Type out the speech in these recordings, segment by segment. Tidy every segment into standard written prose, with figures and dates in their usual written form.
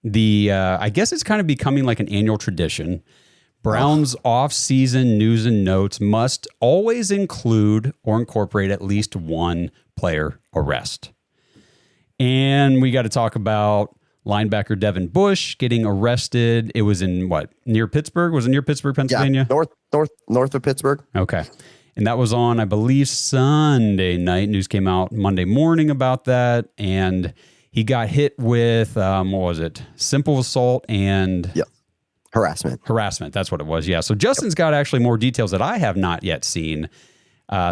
I guess it's kind of becoming like an annual tradition. Browns off-season news and notes must always include or incorporate at least one player arrest. And we got to talk about linebacker Devin Bush getting arrested. It was in near Pittsburgh? Was it near Pittsburgh, Pennsylvania? Yeah, north of Pittsburgh. Okay. And that was on, I believe, Sunday night. News came out Monday morning about that. And he got hit with, what was it? Simple assault and... Yep. Harassment. That's what it was. Yeah. So Justin's got actually more details that I have not yet seen.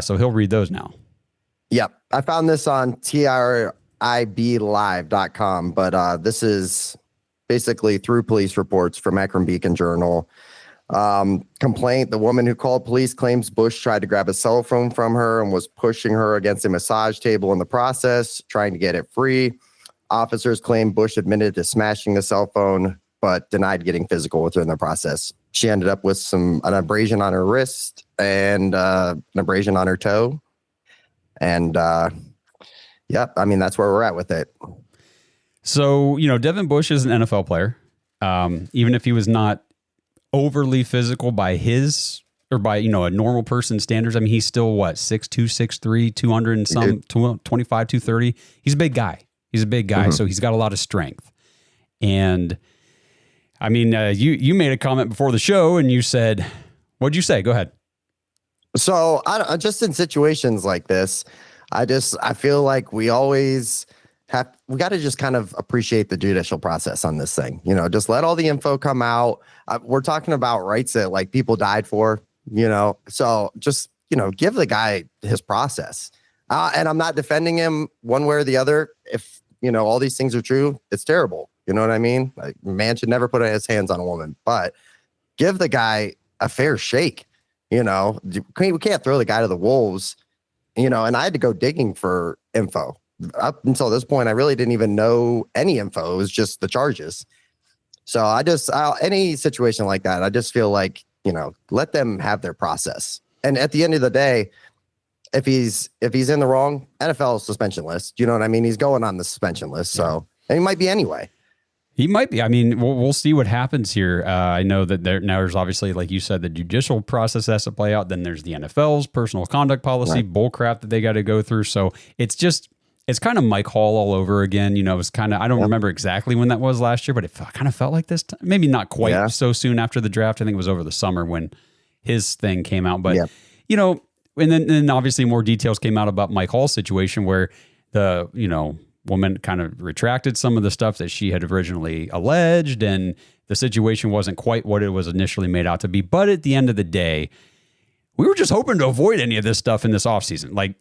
So he'll read those now. Yep. I found this on triblive.com, but this is basically through police reports from Akron Beacon Journal. Complaint: the woman who called police claims Bush tried to grab a cell phone from her and was pushing her against a massage table in the process, trying to get it free. Officers claim Bush admitted to smashing the cell phone, but denied getting physical with her in the process. She ended up with an abrasion on her wrist and an abrasion on her toe. And yep, I mean, that's where we're at with it. So, Devin Bush is an NFL player. Even if he was not overly physical by a normal person's standards. I mean, he's still 6'2", 6'3", 200 and some, 25, 230. He's a big guy. Mm-hmm. So he's got a lot of strength. And I mean, you made a comment before the show and you said, what'd you say? Go ahead. So I just in situations like this, I feel like we always we got to just kind of appreciate the judicial process on this thing. Just let all the info come out. We're talking about rights that people died for, so just, give the guy his process. And I'm not defending him one way or the other. If, all these things are true, it's terrible. You know what I mean? Like, man should never put his hands on a woman, but give the guy a fair shake. We can't throw the guy to the wolves, and I had to go digging for info. Up until this point, I really didn't even know any info. It was just the charges. So any situation like that, I just feel like, let them have their process. And at the end of the day, if he's in the wrong, NFL suspension list, you know what I mean? He's going on the suspension list. So, and he might be anyway. He might be. I mean, we'll see what happens here. I know that there's obviously, like you said, the judicial process has to play out. Then there's the NFL's personal conduct policy, bull crap that they got to go through. So it's kind of Mike Hall all over again. It's kind of, I don't remember exactly when that was last year, but it kind of felt like this time. Maybe not quite so soon after the draft. I think it was over the summer when his thing came out. But, and then obviously more details came out about Mike Hall's situation where the, woman kind of retracted some of the stuff that she had originally alleged, and the situation wasn't quite what it was initially made out to be. But at the end of the day, we were just hoping to avoid any of this stuff in this offseason.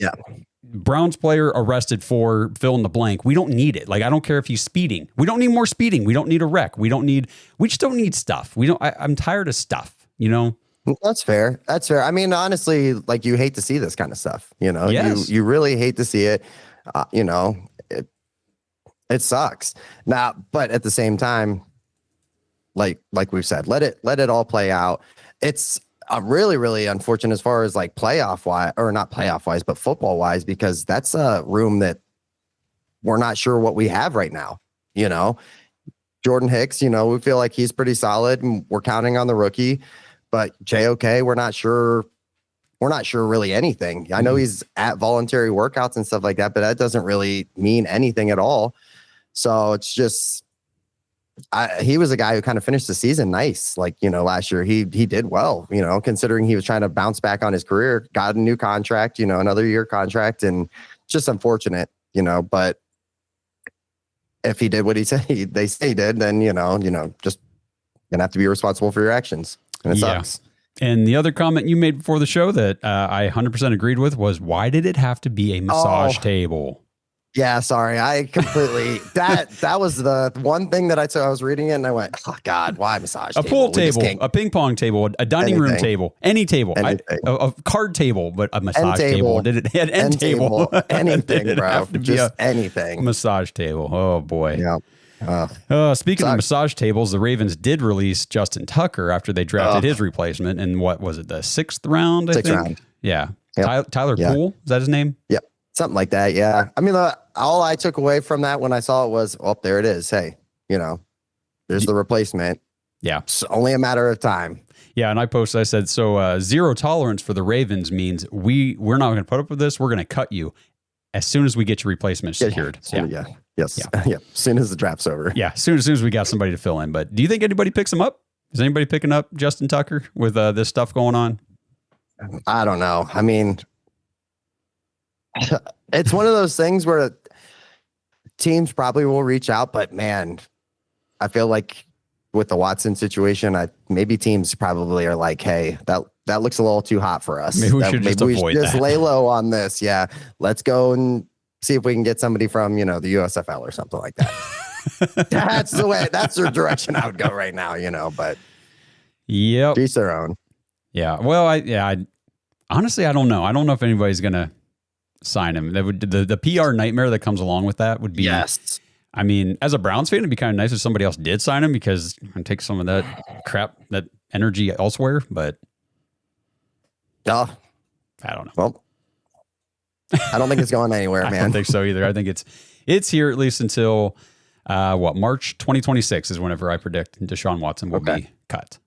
Browns player arrested for fill in the blank. We don't need it. I don't care if he's speeding. We don't need more speeding. We don't need a wreck. We just don't need stuff. I'm tired of stuff, That's fair. I mean, honestly, you hate to see this kind of stuff, Yes. You really hate to see it, It sucks now, but at the same time, like we've said, let it all play out. It's really, really unfortunate as far as playoff wise, or not playoff wise, but football wise, because that's a room that we're not sure what we have right now. Jordan Hicks, we feel like he's pretty solid and we're counting on the rookie, but JOK, we're not sure really anything. I know he's at voluntary workouts and stuff like that, but that doesn't really mean anything at all. So it's just, he was a guy who kind of finished the season nice. Last year he did well, considering he was trying to bounce back on his career, got a new contract, another year contract, and just unfortunate, but if he did what they say he did, then, just gonna have to be responsible for your actions. And it sucks. And the other comment you made before the show that I 100% agreed with was, why did it have to be a massage table? Yeah, sorry. I completely, that was the one thing that I was reading it and I went, oh God, why massage a table? Pool table, a ping pong table, a dining room table, any table, a card table, but a massage table. Did it had end table? Anything, bro. Just anything. Massage table. Oh boy. Yeah. Speaking of massage tables, the Ravens did release Justin Tucker after they drafted his replacement in what was it, the sixth round? Sixth round. Yeah. Yep. Tyler Poole, is that his name? Yep. Something like that. Yeah. I mean, all I took away from that when I saw it was, there it is. Hey, There's the replacement. Yeah. It's only a matter of time. Yeah, and I posted, I said, so zero tolerance for the Ravens means we're not going to put up with this. We're going to cut you as soon as we get your replacement secured. Yeah. Yes. Yeah. As soon as the draft's over. Yeah. As soon as we got somebody to fill in. But do you think anybody picks him up? Is anybody picking up Justin Tucker with this stuff going on? I don't know. I mean, it's one of those things where teams probably will reach out, but man, I feel like with the Watson situation, maybe teams probably are like, hey, that looks a little too hot for us. Maybe we should just avoid that. Lay low on this. Yeah. Let's go and see if we can get somebody from, the USFL or something like that. That's the direction I would go right now, but yep. each their own. Yeah. Well, I honestly, I don't know. I don't know if anybody's going to sign him. That would, the PR nightmare that comes along with that would be, yes. I mean, as a Browns fan, it'd be kind of nice if somebody else did sign him because it take some of that crap, that energy elsewhere. But I don't know. Well, I don't think it's going anywhere, man. I don't think so either. I think it's here at least until March 2026 is whenever I predict Deshaun Watson will be cut.